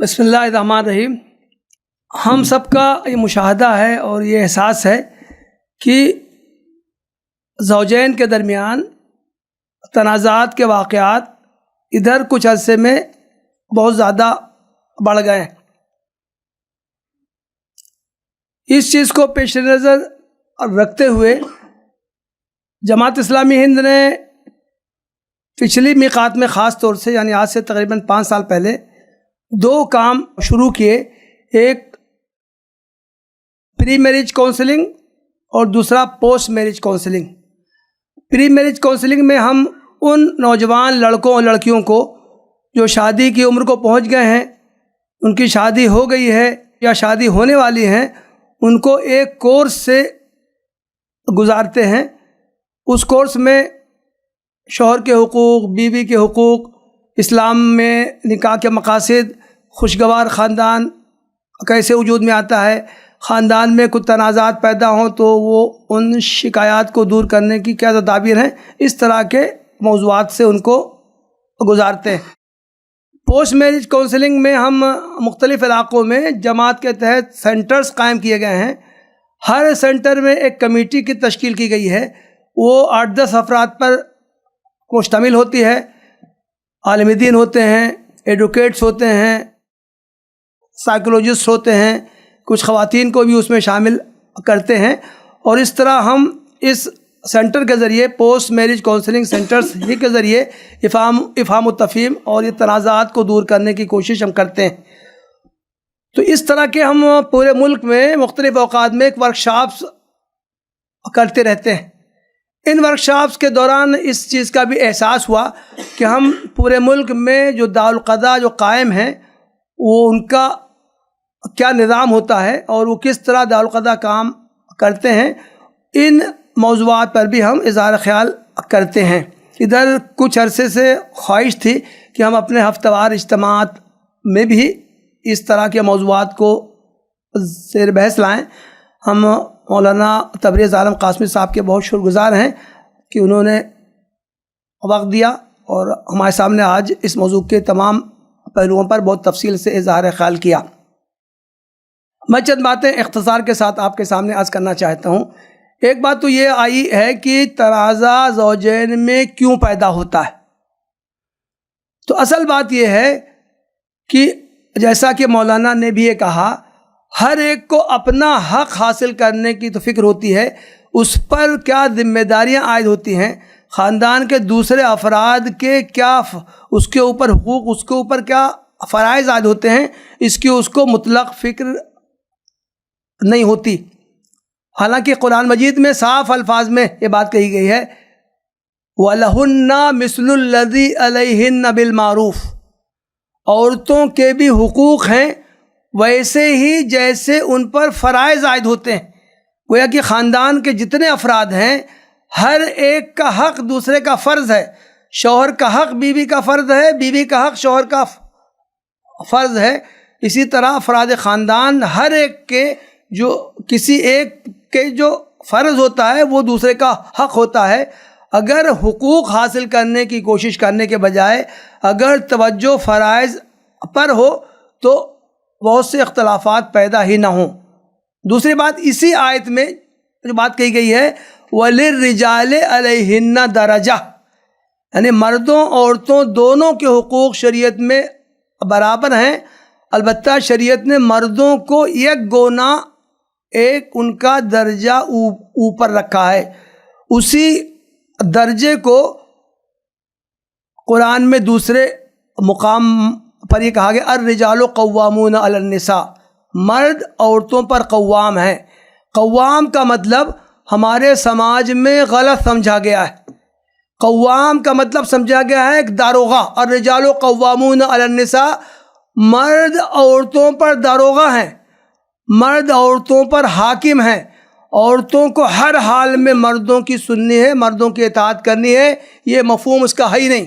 بسم اللہ الرحمن الرحیم۔ ہم سب کا یہ مشاہدہ ہے اور یہ احساس ہے کہ زوجین کے درمیان تنازعات کے واقعات ادھر کچھ عرصے میں بہت زیادہ بڑھ گئے ہیں۔ اس چیز کو پیش نظر رکھتے ہوئے جماعت اسلامی ہند نے پچھلی میقات میں خاص طور سے یعنی آج سے تقریباً 5 سال پہلے 2 کام شروع کیے، ایک پری میرج کونسلنگ اور دوسرا پوسٹ میرج کونسلنگ۔ پری میرج کونسلنگ میں ہم ان نوجوان لڑکوں اور لڑکیوں کو جو شادی کی عمر کو پہنچ گئے ہیں، ان کی شادی ہو گئی ہے یا شادی ہونے والی ہیں، ان کو ایک کورس سے گزارتے ہیں۔ اس کورس میں شوہر کے حقوق، بیوی کے حقوق، اسلام میں نکاح کے مقاصد، خوشگوار خاندان کیسے وجود میں آتا ہے، خاندان میں کچھ تنازعات پیدا ہوں تو وہ ان شکایات کو دور کرنے کی کیا تدابیر ہیں، اس طرح کے موضوعات سے ان کو گزارتے ہیں۔ پوسٹ میرج کونسلنگ میں ہم مختلف علاقوں میں جماعت کے تحت سینٹرز قائم کیے گئے ہیں۔ ہر سینٹر میں ایک کمیٹی کی تشکیل کی گئی ہے، وہ 8-10 افراد پر مشتمل ہوتی ہے۔ عالم دین ہوتے ہیں، ایڈوکیٹس ہوتے ہیں، سائیکولوجسٹ ہوتے ہیں، کچھ خواتین کو بھی اس میں شامل کرتے ہیں، اور اس طرح ہم اس سینٹر کے ذریعے پوسٹ میرج کونسلنگ سینٹرز ہی کے ذریعے افہام و تفہیم اور یہ تنازعات کو دور کرنے کی کوشش ہم کرتے ہیں۔ تو اس طرح کے ہم پورے ملک میں مختلف اوقات میں ایک ورکشاپس کرتے رہتے ہیں۔ ان ورکشاپس کے دوران اس چیز کا بھی احساس ہوا کہ ہم پورے ملک میں جو دارالقضاء جو قائم ہیں وہ ان کا کیا نظام ہوتا ہے اور وہ کس طرح دارالقضاء کام کرتے ہیں، ان موضوعات پر بھی ہم اظہار خیال کرتے ہیں۔ ادھر کچھ عرصے سے خواہش تھی کہ ہم اپنے ہفتہ وار اجتماعات میں بھی اس طرح کے موضوعات کو زیر بحث لائیں۔ ہم مولانا تبریز عالم قاسمی صاحب کے بہت شکر گزار ہیں کہ انہوں نے وقت دیا اور ہمارے سامنے آج اس موضوع کے تمام پہلوؤں پر بہت تفصیل سے اظہار خیال کیا۔ میں چند باتیں اختصار کے ساتھ آپ کے سامنے عرض کرنا چاہتا ہوں۔ ایک بات تو یہ آئی ہے کہ تنازع زوجین میں کیوں پیدا ہوتا ہے۔ تو اصل بات یہ ہے کہ جیسا کہ مولانا نے بھی یہ کہا، ہر ایک کو اپنا حق حاصل کرنے کی تو فکر ہوتی ہے، اس پر کیا ذمہ داریاں عائد ہوتی ہیں، خاندان کے دوسرے افراد کے کیا اس کے اوپر حقوق، اس کے اوپر کیا فرائض عائد ہوتے ہیں، اس کی اس کو مطلق فکر نہیں ہوتی۔ حالانکہ قرآن مجید میں صاف الفاظ میں یہ بات کہی گئی ہے، وَلَهُنَّ مِثْلُ الَّذِي عَلَيْهِنَّ بِالْمَعْرُوفِ، عورتوں کے بھی حقوق ہیں ویسے ہی جیسے ان پر فرائض عائد ہوتے ہیں۔ گویا کہ خاندان کے جتنے افراد ہیں ہر ایک کا حق دوسرے کا فرض ہے۔ شوہر کا حق بیوی کا فرض ہے، بیوی کا حق شوہر کا فرض ہے۔ اسی طرح افراد خاندان ہر ایک کے جو کسی ایک کے جو فرض ہوتا ہے وہ دوسرے کا حق ہوتا ہے۔ اگر حقوق حاصل کرنے کی کوشش کرنے کے بجائے اگر توجہ فرائض پر ہو تو بہت سے اختلافات پیدا ہی نہ ہوں۔ دوسری بات، اسی آیت میں جو بات کہی گئی ہے وَلِلرِّجَالِ عَلَيْهِنَّ دَرَجَةٌ، یعنی مردوں عورتوں دونوں کے حقوق شریعت میں برابر ہیں، البتہ شریعت نے مردوں کو یک گونا ایک ان کا درجہ اوپر رکھا ہے۔ اسی درجے کو قرآن میں دوسرے مقام پر یہ کہا گیا الرجال قوامون علی النساء، مرد عورتوں پر قوام ہیں۔ قوام کا مطلب ہمارے سماج میں غلط سمجھا گیا ہے۔ قوام کا مطلب سمجھا گیا ہے ایک داروغہ، الرجال قوامون علی النساء، مرد عورتوں پر داروغہ ہیں، مرد عورتوں پر حاکم ہیں، عورتوں کو ہر حال میں مردوں کی سننی ہے، مردوں کی اطاعت کرنی ہے۔ یہ مفہوم اس کا ہے ہی نہیں۔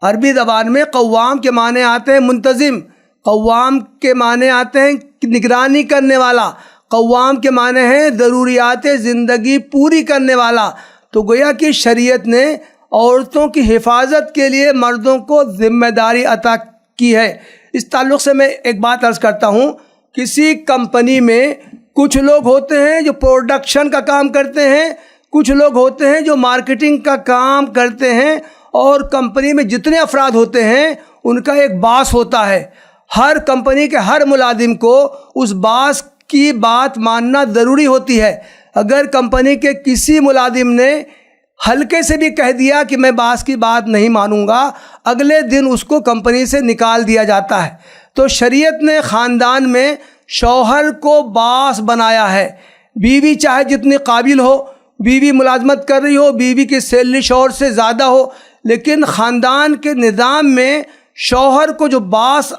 عربی زبان میں قوام کے معنی آتے ہیں منتظم، قوام کے معنی آتے ہیں نگرانی کرنے والا، قوام کے معنی ہیں ضروریات زندگی پوری کرنے والا۔ تو گویا کہ شریعت نے عورتوں کی حفاظت کے لیے مردوں کو ذمہ داری عطا کی ہے۔ اس تعلق سے میں ایک بات عرض کرتا ہوں، کسی کمپنی میں کچھ لوگ ہوتے ہیں جو پروڈکشن کا کام کرتے ہیں، کچھ لوگ ہوتے ہیں جو مارکیٹنگ کا کام کرتے ہیں، اور کمپنی میں جتنے افراد ہوتے ہیں ان کا ایک باس ہوتا ہے۔ ہر کمپنی کے ہر ملازم کو اس باس کی بات ماننا ضروری ہوتی ہے۔ اگر کمپنی کے کسی ملازم نے ہلکے سے بھی کہہ دیا کہ میں باس کی بات نہیں مانوں گا، اگلے دن اس کو کمپنی سے نکال دیا جاتا ہے۔ تو شریعت نے خاندان میں شوہر کو باس بنایا ہے۔ بیوی چاہے جتنی قابل ہو، بیوی ملازمت کر رہی ہو، بیوی کی سیلری شوہر سے زیادہ ہو، لیکن خاندان کے نظام میں شوہر کو جو باس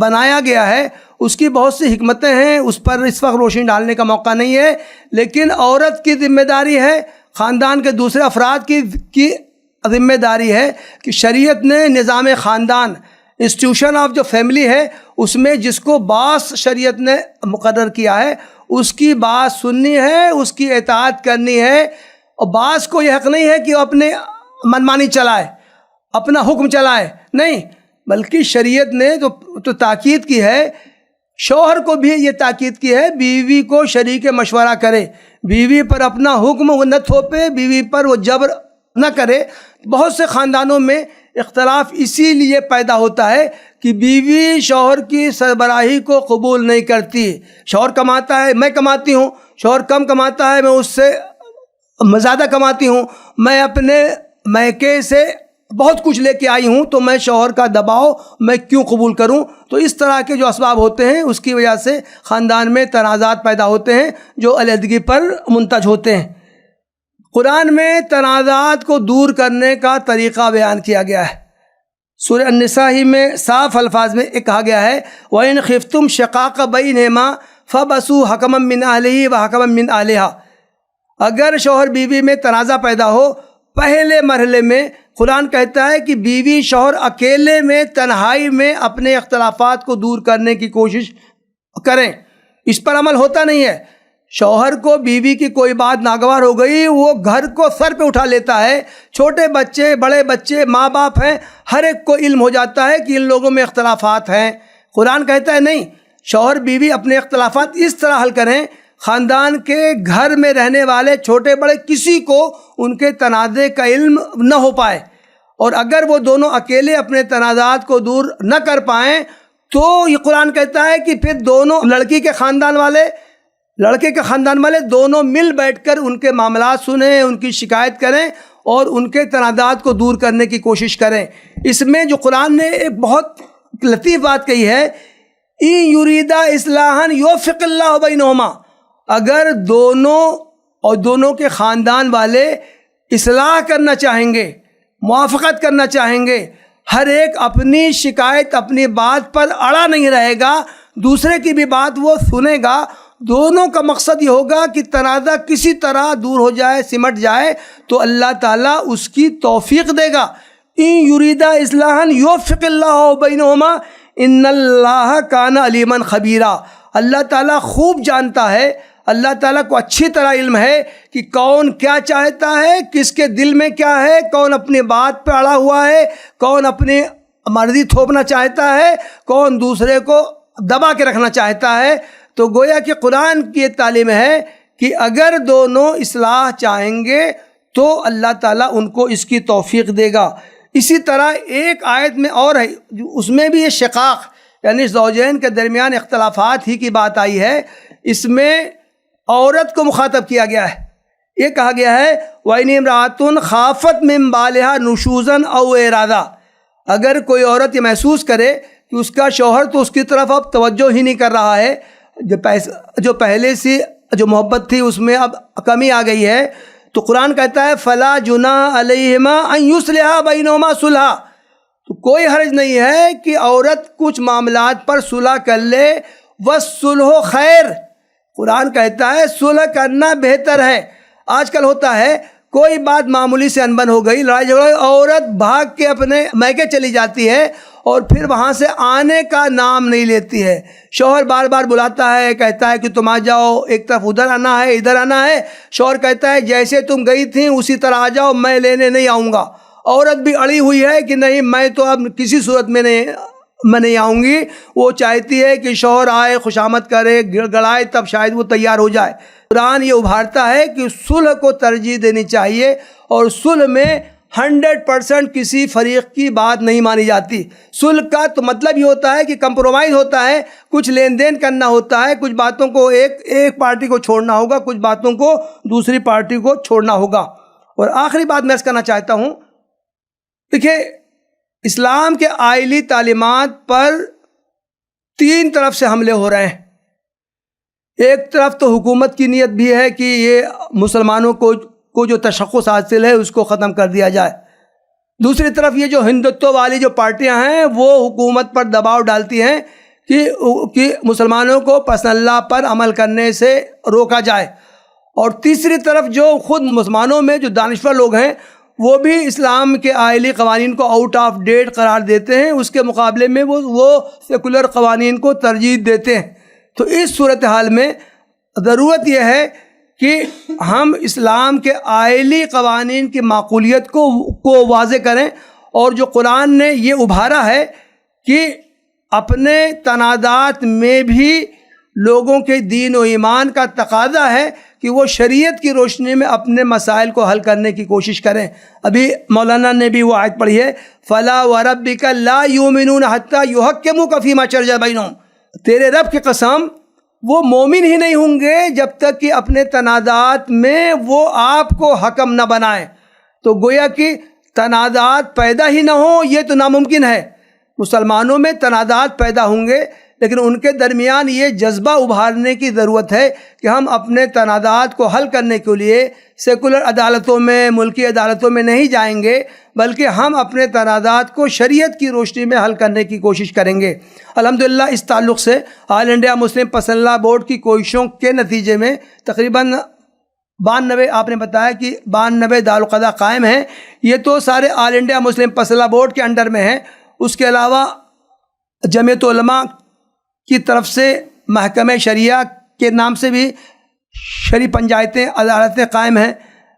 بنایا گیا ہے اس کی بہت سی حکمتیں ہیں، اس پر اس وقت روشنی ڈالنے کا موقع نہیں ہے، لیکن عورت کی ذمہ داری ہے، خاندان کے دوسرے افراد کی ذمہ داری ہے کہ شریعت نے نظام خاندان، انسٹیٹیوشن آف جو فیملی ہے، اس میں جس کو باس شریعت نے مقرر کیا ہے اس کی بات سننی ہے، اس کی اطاعت کرنی ہے۔ اور باس کو یہ حق نہیں ہے کہ وہ اپنے منمانی چلائے، اپنا حکم چلائے، نہیں، بلکہ شریعت نے تو تاکید کی ہے، شوہر کو بھی یہ تاکید کی ہے بیوی کو شریک مشورہ کرے، بیوی پر اپنا حکم وہ نہ تھوپے، بیوی پر وہ جبر نہ کرے۔ بہت سے خاندانوں میں اختلاف اسی لیے پیدا ہوتا ہے کہ بیوی شوہر کی سربراہی کو قبول نہیں کرتی۔ شوہر کماتا ہے، میں کماتی ہوں، شوہر کم کماتا ہے، میں اس سے زیادہ کماتی ہوں، میں اپنے میکے سے بہت کچھ لے کے آئی ہوں، تو میں شوہر کا دباؤ میں کیوں قبول کروں؟ تو اس طرح کے جو اسباب ہوتے ہیں اس کی وجہ سے خاندان میں تنازعات پیدا ہوتے ہیں جو علیحدگی پر منتج ہوتے ہیں۔ قرآن میں تنازعات کو دور کرنے کا طریقہ بیان کیا گیا ہے۔ سورہ النساء ہی میں صاف الفاظ میں ایک کہا گیا ہے وَإِنْ خِفْتُمْ شِقَاقَ بَيْنِهُمَا فَبَعْثُوا حَكَمًا مِّنْ أَهْلِهِ وَحَكَمًا مِّنْ أَهْلِهَا۔ اگر شوہر بیوی میں تنازع پیدا ہو، پہلے مرحلے میں قرآن کہتا ہے کہ بیوی شوہر اکیلے میں تنہائی میں اپنے اختلافات کو دور کرنے کی کوشش کریں۔ اس پر عمل ہوتا نہیں ہے۔ شوہر کو بیوی کی کوئی بات ناگوار ہو گئی، وہ گھر کو سر پہ اٹھا لیتا ہے، چھوٹے بچے، بڑے بچے، ماں باپ ہیں، ہر ایک کو علم ہو جاتا ہے کہ ان لوگوں میں اختلافات ہیں۔ قرآن کہتا ہے نہیں، شوہر بیوی اپنے اختلافات اس طرح حل کریں، خاندان کے گھر میں رہنے والے چھوٹے بڑے کسی کو ان کے تنازع کا علم نہ ہو پائے، اور اگر وہ دونوں اکیلے اپنے تنازعات کو دور نہ کر پائیں تو یہ قرآن کہتا ہے کہ پھر دونوں لڑکے کے خاندان والے دونوں مل بیٹھ کر ان کے معاملات سنیں، ان کی شکایت کریں اور ان کے تنازعات کو دور کرنے کی کوشش کریں۔ اس میں جو قرآن نے ایک بہت لطیف بات کہی ہے، اِن یریدا اصلاحا یوفق اللہ بینہما، اگر دونوں کے خاندان والے اصلاح کرنا چاہیں گے، موافقت کرنا چاہیں گے، ہر ایک اپنی شکایت، اپنی بات پر اڑا نہیں رہے گا، دوسرے کی بھی بات وہ سنے گا، دونوں کا مقصد یہ ہوگا کہ تنازع کسی طرح دور ہو جائے، سمٹ جائے، تو اللہ تعالیٰ اس کی توفیق دے گا۔ ان یریدا اصلاحا یوفق اللہ بینہما ان اللہ کان علیما خبیرا۔ اللہ تعالیٰ خوب جانتا ہے، اللہ تعالیٰ کو اچھی طرح علم ہے کہ کون کیا چاہتا ہے، کس کے دل میں کیا ہے، کون اپنی بات پہ اڑا ہوا ہے، کون اپنی مرضی تھوپنا چاہتا ہے، کون دوسرے کو دبا کے رکھنا چاہتا ہے۔ تو گویا کہ قرآن کی یہ تعلیم ہے کہ اگر دونوں اصلاح چاہیں گے تو اللہ تعالیٰ ان کو اس کی توفیق دے گا۔ اسی طرح ایک آیت میں اور ہے، اس میں بھی یہ شقاق یعنی زوجین کے درمیان اختلافات ہی کی بات آئی ہے، اس میں عورت کو مخاطب کیا گیا ہے۔ یہ کہا گیا ہے وَإِنِ امْرَأَةٌ خَافَتْ مِنْ بَالِهَا نُشُوزًا أَوْ إِعْرَاضًا، اگر کوئی عورت یہ محسوس کرے کہ اس کا شوہر تو اس کی طرف اب توجہ ہی نہیں کر رہا ہے، جو پہلے سے جو محبت تھی اس میں اب کمی آ گئی ہے، تو قرآن کہتا ہے فَلَا جُنَاحَ عَلَيْهِمَا أَن يُصْلِحَا بَيْنَهُمَا صُلْحًا، تو کوئی حرج نہیں ہے کہ عورت کچھ معاملات پر صلح کر لے، وَالصُّلْحُ خیر، قرآن کہتا ہے صلح کرنا بہتر ہے۔ آج کل ہوتا ہے کوئی بات معمولی سے انبن ہو گئی، لڑائی جھگڑا، عورت بھاگ کے اپنے میکے چلی جاتی ہے اور پھر وہاں سے آنے کا نام نہیں لیتی ہے۔ شوہر بار بار بلاتا ہے، کہتا ہے کہ تم آ جاؤ، ایک طرف ادھر آنا ہے، ادھر آنا ہے، شوہر کہتا ہے جیسے تم گئی تھیں اسی طرح آ جاؤ، میں لینے نہیں آؤں گا۔ عورت بھی اڑی ہوئی ہے کہ نہیں، میں تو اب کسی صورت میں نہیں میں نہیں آؤں گی، وہ چاہتی ہے کہ شوہر آئے، خوشامد کرے، گڑگڑائے، تب شاید وہ تیار ہو جائے۔ قرآن یہ ابھارتا ہے کہ صلح کو ترجیح دینی چاہیے، اور صلح میں 100% کسی فریق کی بات نہیں مانی جاتی۔ صلح کا تو مطلب یہ ہوتا ہے کہ کمپرومائز ہوتا ہے، کچھ لین دین کرنا ہوتا ہے، کچھ باتوں کو ایک پارٹی کو چھوڑنا ہوگا، کچھ باتوں کو دوسری پارٹی کو چھوڑنا ہوگا۔ اور آخری بات میں اس کرنا چاہتا ہوں، دیکھیں اسلام کے آئلی تعلیمات پر 3 طرف سے حملے ہو رہے ہیں۔ ایک طرف تو حکومت کی نیت بھی ہے کہ یہ مسلمانوں کو جو تشخص حاصل ہے اس کو ختم کر دیا جائے، دوسری طرف یہ جو ہندوتو والی جو پارٹیاں ہیں وہ حکومت پر دباؤ ڈالتی ہیں کہ مسلمانوں کو پسند اللہ پر عمل کرنے سے روکا جائے، اور تیسری طرف جو خود مسلمانوں میں جو دانشور لوگ ہیں وہ بھی اسلام کے آئلی قوانین کو آؤٹ آف ڈیٹ قرار دیتے ہیں، اس کے مقابلے میں وہ سیکولر قوانین کو ترجیح دیتے ہیں۔ تو اس صورتحال میں ضرورت یہ ہے کہ ہم اسلام کے آئلی قوانین کی معقولیت کو واضح کریں، اور جو قرآن نے یہ ابھارا ہے کہ اپنے تنازعات میں بھی لوگوں کے دین و ایمان کا تقاضا ہے کہ وہ شریعت کی روشنی میں اپنے مسائل کو حل کرنے کی کوشش کریں۔ ابھی مولانا نے بھی وہ آیت پڑھی ہے، فَلَا وَرَبِّكَ لَا يُؤْمِنُونَ حَتَّى يُحَكِّمُوكَ فِي مَا شَجَرَ بَيْنَهُمْ، تیرے رب کی قسم وہ مومن ہی نہیں ہوں گے جب تک کہ اپنے تنازعات میں وہ آپ کو حکم نہ بنائیں۔ تو گویا کہ تنازعات پیدا ہی نہ ہوں یہ تو ناممکن ہے۔ مسلمانوں میں تنازعات پیدا ہوں گے، لیکن ان کے درمیان یہ جذبہ ابھارنے کی ضرورت ہے کہ ہم اپنے تنازعات کو حل کرنے کے لیے سیکولر عدالتوں میں، ملکی عدالتوں میں نہیں جائیں گے، بلکہ ہم اپنے تنازعات کو شریعت کی روشنی میں حل کرنے کی کوشش کریں گے۔ الحمدللہ اس تعلق سے آل انڈیا مسلم پسند اللہ بورڈ کی کوششوں کے نتیجے میں تقریباً 92 آپ نے بتایا کہ 92 دارالقضا قائم ہیں۔ یہ تو سارے آل انڈیا مسلم پسند اللہ بورڈ کے انڈر میں ہیں۔ اس کے علاوہ جمعیت علماء کی طرف سے محکمہ شریعہ کے نام سے بھی شرعی پنچایتیں، عدالتیں قائم ہیں۔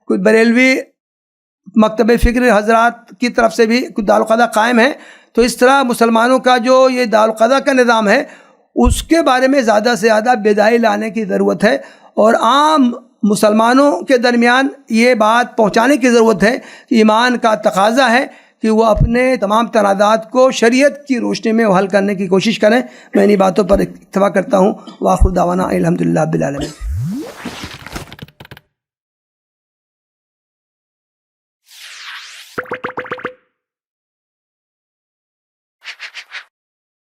کچھ بریلوی مکتب فکر حضرات کی طرف سے بھی کچھ دارالقضا قائم ہیں۔ تو اس طرح مسلمانوں کا جو یہ دارالقضا کا نظام ہے اس کے بارے میں زیادہ سے زیادہ بیداری لانے کی ضرورت ہے، اور عام مسلمانوں کے درمیان یہ بات پہنچانے کی ضرورت ہے کہ ایمان کا تقاضا ہے کہ وہ اپنے تمام تنازعات کو شریعت کی روشنی میں حل کرنے کی کوشش کریں۔ میں انہی باتوں پر اتفاق کرتا ہوں۔ وآخر دعوانا الحمدللہ رب العالمین۔